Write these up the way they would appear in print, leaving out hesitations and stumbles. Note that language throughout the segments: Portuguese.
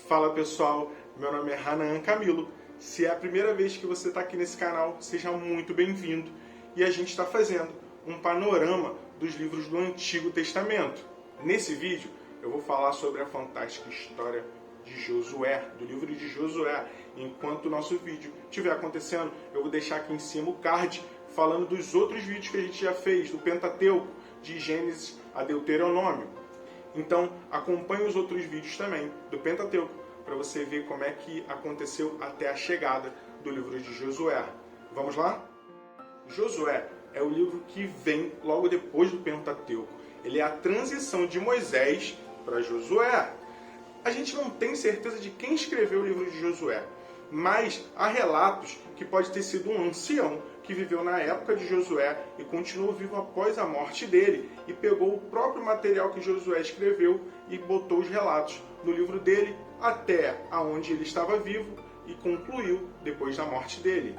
Fala pessoal, meu nome é Hanan Camilo. Se é a primeira vez que você está aqui nesse canal, seja muito bem-vindo. E a gente está fazendo um panorama dos livros do Antigo Testamento. Nesse vídeo eu vou falar sobre a fantástica história de Josué, do livro de Josué. Enquanto o nosso vídeo estiver acontecendo, eu vou deixar aqui em cima o card falando dos outros vídeos que a gente já fez, do Pentateuco, de Gênesis a Deuteronômio. Então acompanhe os outros vídeos também do Pentateuco para você ver como é que aconteceu até a chegada do livro de Josué. Vamos lá? Josué é o livro que vem logo depois do Pentateuco. Ele é a transição de Moisés para Josué. A gente não tem certeza de quem escreveu o livro de Josué, mas há relatos que pode ter sido um ancião que viveu na época de Josué e continuou vivo após a morte dele e pegou o próprio material que Josué escreveu e botou os relatos no livro dele até aonde ele estava vivo e concluiu depois da morte dele.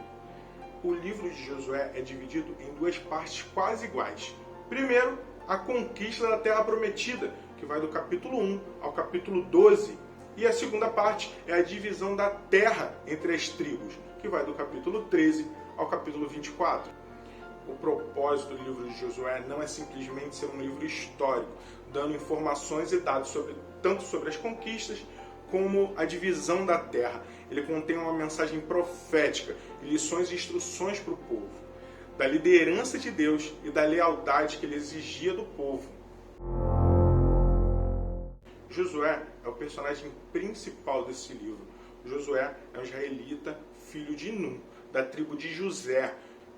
O livro de Josué é dividido em duas partes quase iguais. Primeiro, a conquista da Terra Prometida, que vai do capítulo 1 ao capítulo 12. E a segunda parte é a divisão da terra entre as tribos, que vai do capítulo 13 ao capítulo 24. O propósito do livro de Josué não é simplesmente ser um livro histórico, dando informações e dados tanto sobre as conquistas como a divisão da terra. Ele contém uma mensagem profética, lições e instruções para o povo, da liderança de Deus e da lealdade que ele exigia do povo. Josué é o personagem principal desse livro. Josué é um israelita, filho de Nun, da tribo de José.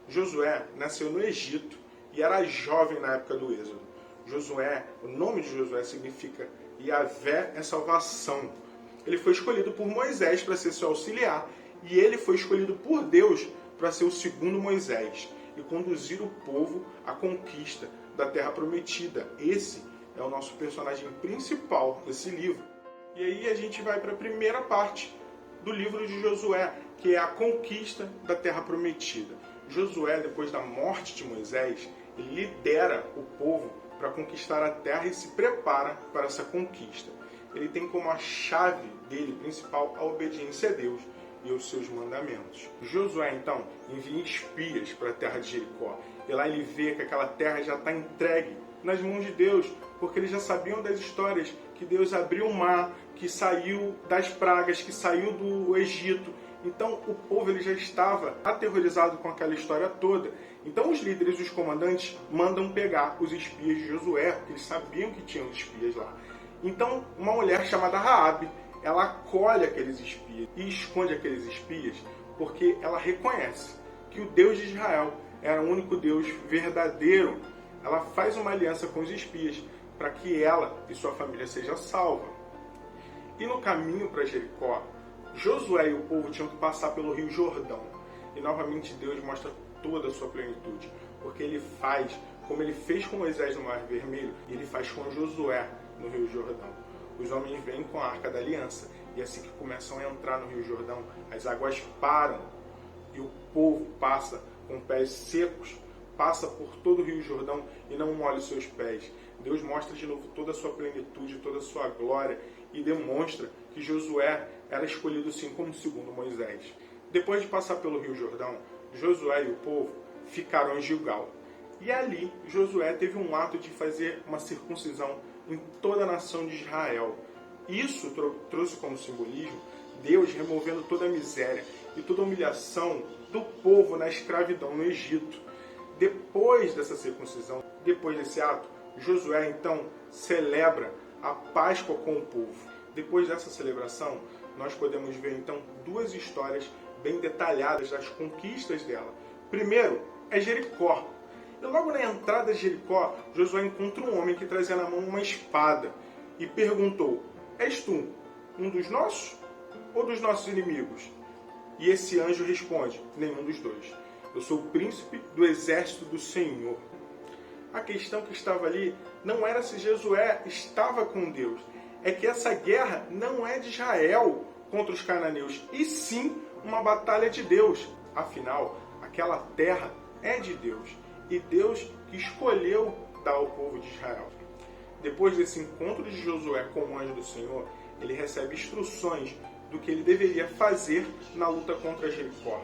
Josué nasceu no Egito e era jovem na época do Êxodo. Josué, o nome de Josué significa Yahvé é salvação. Ele foi escolhido por Moisés para ser seu auxiliar e ele foi escolhido por Deus para ser o segundo Moisés e conduzir o povo à conquista da Terra Prometida. Esse é o nosso personagem principal desse livro. E aí a gente vai para a primeira parte do livro de Josué, que é a conquista da Terra Prometida. Josué, depois da morte de Moisés, ele lidera o povo para conquistar a terra e se prepara para essa conquista. Ele tem como a chave dele principal a obediência a Deus e aos seus mandamentos. Josué, então, envia espias para a terra de Jericó. E lá ele vê que aquela terra já está entregue nas mãos de Deus, porque eles já sabiam das histórias que Deus abriu o mar, que saiu das pragas, que saiu do Egito. Então o povo ele já estava aterrorizado com aquela história toda. Então os líderes e os comandantes mandam pegar os espias de Josué, porque eles sabiam que tinham espias lá. Então uma mulher chamada Raabe, ela acolhe aqueles espias e esconde aqueles espias, porque ela reconhece que o Deus de Israel era o único Deus verdadeiro. Ela faz uma aliança com os espias para que ela e sua família seja salva. E no caminho para Jericó, Josué e o povo tinham que passar pelo Rio Jordão. E novamente Deus mostra toda a sua plenitude, porque ele faz como ele fez com Moisés no Mar Vermelho, e ele faz com Josué no Rio Jordão. Os homens vêm com a Arca da Aliança, e assim que começam a entrar no Rio Jordão, as águas param, e o povo passa com pés secos, passa por todo o Rio Jordão e não molha os seus pés. Deus mostra de novo toda a sua plenitude, toda a sua glória e demonstra que Josué era escolhido sim como segundo Moisés. Depois de passar pelo Rio Jordão, Josué e o povo ficaram em Gilgal. E ali Josué teve um ato de fazer uma circuncisão em toda a nação de Israel. Isso trouxe como simbolismo Deus removendo toda a miséria e toda a humilhação do povo na escravidão no Egito. Depois dessa circuncisão, depois desse ato, Josué então celebra a Páscoa com o povo. Depois dessa celebração, nós podemos ver então duas histórias bem detalhadas das conquistas dela. Primeiro é Jericó. E logo na entrada de Jericó, Josué encontra um homem que trazia na mão uma espada e perguntou: és tu um dos nossos ou dos nossos inimigos? E esse anjo responde: nenhum dos dois. Eu sou o príncipe do exército do Senhor. A questão que estava ali não era se Josué estava com Deus. É que essa guerra não é de Israel contra os cananeus, e sim uma batalha de Deus. Afinal, aquela terra é de Deus. E Deus que escolheu dar ao povo de Israel. Depois desse encontro de Josué com o anjo do Senhor, ele recebe instruções do que ele deveria fazer na luta contra Jericó.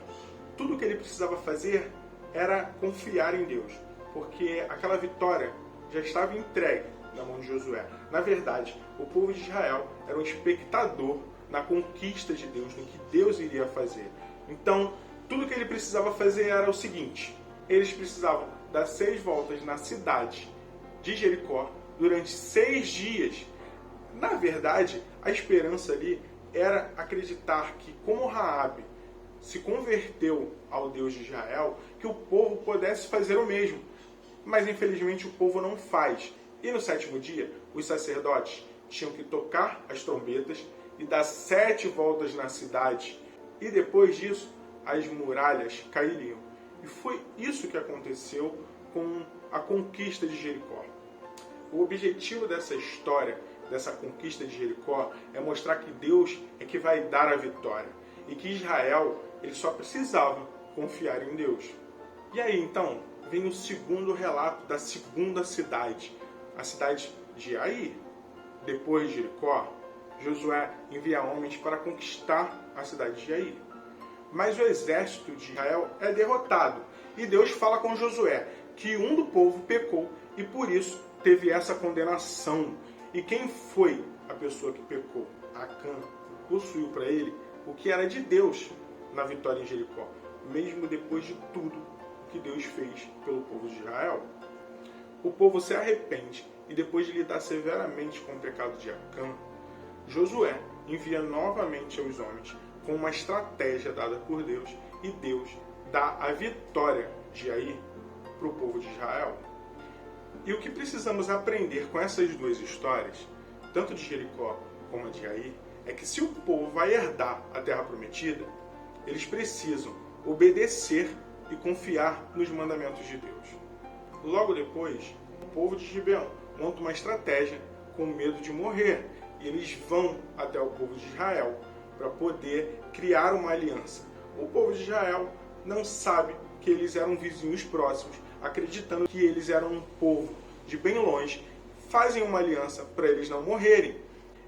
Tudo o que ele precisava fazer era confiar em Deus, porque aquela vitória já estava entregue na mão de Josué. Na verdade, o povo de Israel era um espectador na conquista de Deus, no que Deus iria fazer. Então, tudo que ele precisava fazer era o seguinte: eles precisavam dar 6 voltas na cidade de Jericó durante 6 dias. Na verdade, a esperança ali era acreditar que, como Raabe se converteu ao Deus de Israel, que o povo pudesse fazer o mesmo. Mas, infelizmente, o povo não faz. E no 7º dia, os sacerdotes tinham que tocar as trombetas e dar 7 voltas na cidade. E depois disso, as muralhas cairiam. E foi isso que aconteceu com a conquista de Jericó. O objetivo dessa história, dessa conquista de Jericó, é mostrar que Deus é que vai dar a vitória. E que Israel, ele só precisava confiar em Deus. E aí, então, vem o segundo relato da segunda cidade, a cidade de Ai. Depois de Jericó, Josué envia homens para conquistar a cidade de Ai. Mas o exército de Israel é derrotado. E Deus fala com Josué que um do povo pecou e por isso teve essa condenação. E quem foi a pessoa que pecou? Acã possuiu para ele o que era de Deus na vitória em Jericó, mesmo depois de tudo que Deus fez pelo povo de Israel. O povo se arrepende e depois de lidar severamente com o pecado de Acã, Josué envia novamente aos homens com uma estratégia dada por Deus e Deus dá a vitória de Ai para o povo de Israel. E o que precisamos aprender com essas duas histórias, tanto de Jericó como a de Ai, é que se o povo vai herdar a terra prometida, eles precisam obedecer e confiar nos mandamentos de Deus. Logo depois, o povo de Gibeão monta uma estratégia com medo de morrer. E eles vão até o povo de Israel para poder criar uma aliança. O povo de Israel não sabe que eles eram vizinhos próximos, acreditando que eles eram um povo de bem longe, fazem uma aliança para eles não morrerem.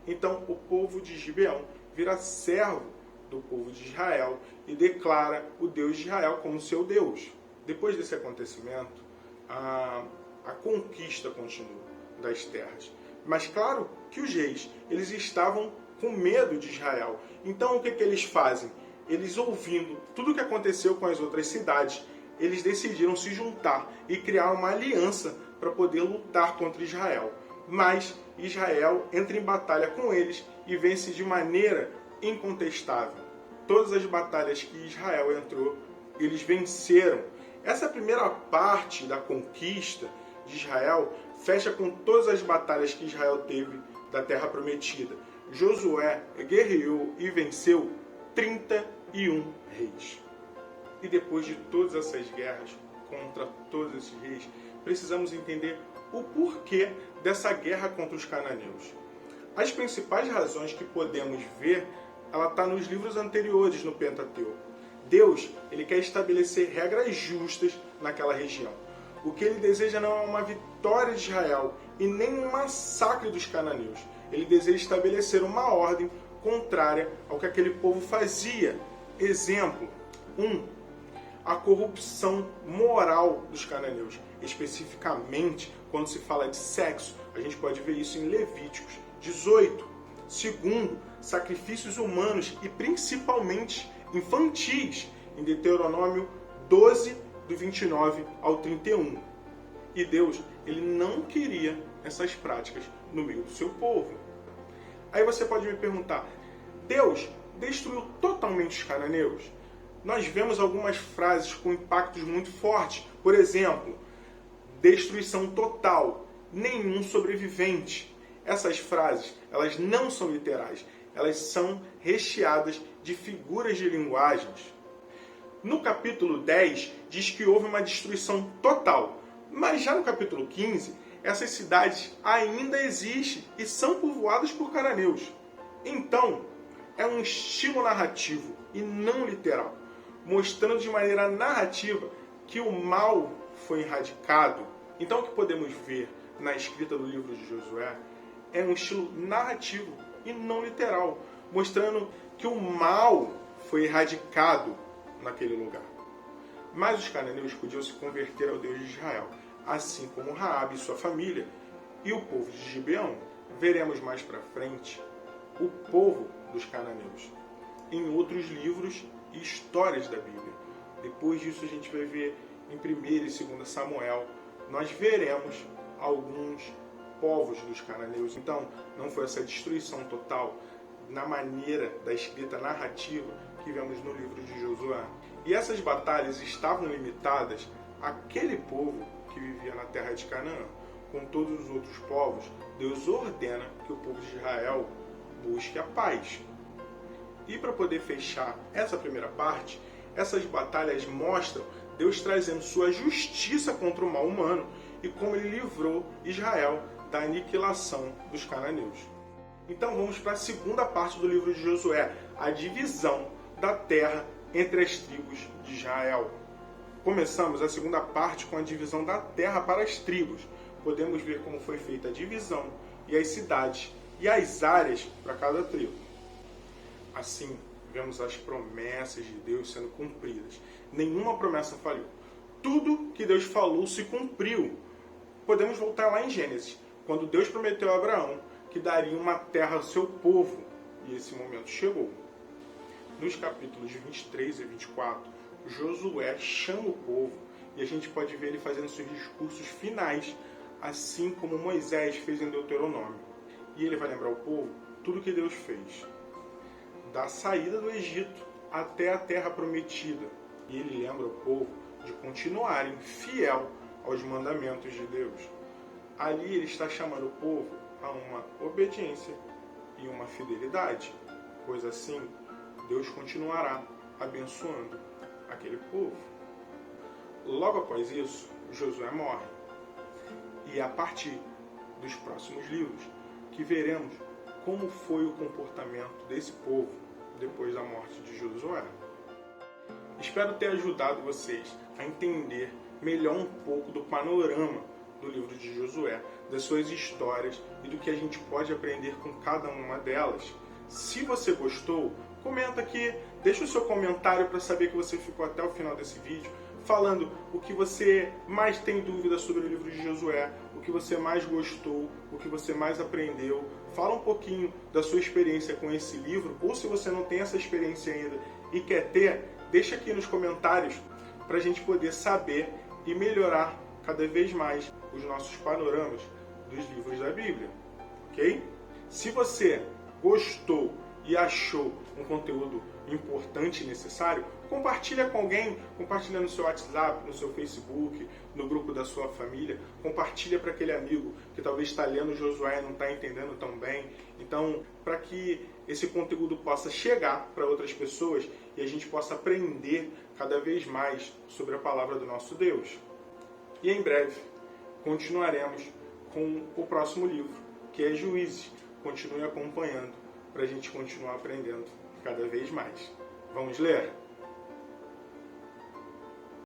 Então o povo de Gibeão vira servo do povo de Israel e declara o Deus de Israel como seu Deus. Depois desse acontecimento, a conquista continua das terras. Mas claro que os reis, eles estavam com medo de Israel. Então o que eles fazem? Eles, ouvindo tudo o que aconteceu com as outras cidades, eles decidiram se juntar e criar uma aliança para poder lutar contra Israel. Mas Israel entra em batalha com eles e vence de maneira incontestável. Todas as batalhas que Israel entrou, eles venceram. Essa primeira parte da conquista de Israel fecha com todas as batalhas que Israel teve da Terra Prometida. Josué guerreou e venceu 31 reis. E depois de todas essas guerras contra todos esses reis, precisamos entender o porquê dessa guerra contra os cananeus. As principais razões que podemos ver, ela está nos livros anteriores no Pentateuco. Deus, ele quer estabelecer regras justas naquela região. O que ele deseja não é uma vitória de Israel e nem um massacre dos cananeus. Ele deseja estabelecer uma ordem contrária ao que aquele povo fazia. Exemplo 1. A corrupção moral dos cananeus. Especificamente, quando se fala de sexo, a gente pode ver isso em Levíticos 18. Segundo, sacrifícios humanos e principalmente infantis, em Deuteronômio 12, do 29 ao 31. E Deus, ele não queria essas práticas no meio do seu povo. Aí você pode me perguntar, Deus destruiu totalmente os cananeus? Nós vemos algumas frases com impactos muito fortes. Por exemplo, destruição total, nenhum sobrevivente. Essas frases, elas não são literais, elas são recheadas de figuras de linguagens. No capítulo 10, diz que houve uma destruição total. Mas já no capítulo 15, essas cidades ainda existem e são povoadas por cananeus. Então, é um estilo narrativo e não literal, mostrando de maneira narrativa que o mal foi erradicado. Então, o que podemos ver na escrita do livro de Josué é um estilo narrativo e não literal, mostrando que o mal foi erradicado naquele lugar. Mas os cananeus podiam se converter ao Deus de Israel, assim como Raabe e sua família e o povo de Gibeão. Veremos mais para frente o povo dos cananeus em outros livros e histórias da Bíblia. Depois disso a gente vai ver em 1 e 2 Samuel, nós veremos alguns povos dos cananeus. Então, não foi essa destruição total na maneira da escrita narrativa que vemos no livro de Josué. E essas batalhas estavam limitadas àquele povo que vivia na terra de Canaã. Com todos os outros povos, Deus ordena que o povo de Israel busque a paz. E para poder fechar essa primeira parte, essas batalhas mostram Deus trazendo sua justiça contra o mal humano e como ele livrou Israel da aniquilação dos cananeus. Então vamos para a segunda parte do livro de Josué, a divisão da terra entre as tribos de Israel. Começamos a segunda parte com a divisão da terra para as tribos. Podemos ver como foi feita a divisão e as cidades e as áreas para cada tribo. Assim, vemos as promessas de Deus sendo cumpridas. Nenhuma promessa falhou. Tudo que Deus falou se cumpriu. Podemos voltar lá em Gênesis, quando Deus prometeu a Abraão que daria uma terra ao seu povo. E esse momento chegou. Nos capítulos 23 e 24, Josué chama o povo e a gente pode ver ele fazendo seus discursos finais, assim como Moisés fez em Deuteronômio. E ele vai lembrar o povo tudo que Deus fez, da saída do Egito até a terra prometida. E ele lembra o povo de continuarem fiel aos mandamentos de Deus. Ali ele está chamando o povo a uma obediência e uma fidelidade, pois assim Deus continuará abençoando aquele povo. Logo após isso, Josué morre. E é a partir dos próximos livros que veremos como foi o comportamento desse povo depois da morte de Josué. Espero ter ajudado vocês a entender melhor um pouco do panorama do livro de Josué, das suas histórias e do que a gente pode aprender com cada uma delas. Se você gostou, comenta aqui, deixa o seu comentário para saber que você ficou até o final desse vídeo, falando o que você mais tem dúvida sobre o livro de Josué, o que você mais gostou, o que você mais aprendeu. Fala um pouquinho da sua experiência com esse livro, ou se você não tem essa experiência ainda e quer ter, deixa aqui nos comentários para a gente poder saber e melhorar cada vez mais os nossos panoramas dos livros da Bíblia, ok? Se você gostou e achou um conteúdo importante e necessário, compartilha com alguém, compartilha no seu WhatsApp, no seu Facebook, no grupo da sua família, compartilha para aquele amigo que talvez está lendo Josué e não está entendendo tão bem. Então, para que esse conteúdo possa chegar para outras pessoas e a gente possa aprender cada vez mais sobre a palavra do nosso Deus. E em breve continuaremos com o próximo livro, que é Juízes. Continue acompanhando para a gente continuar aprendendo cada vez mais. Vamos ler?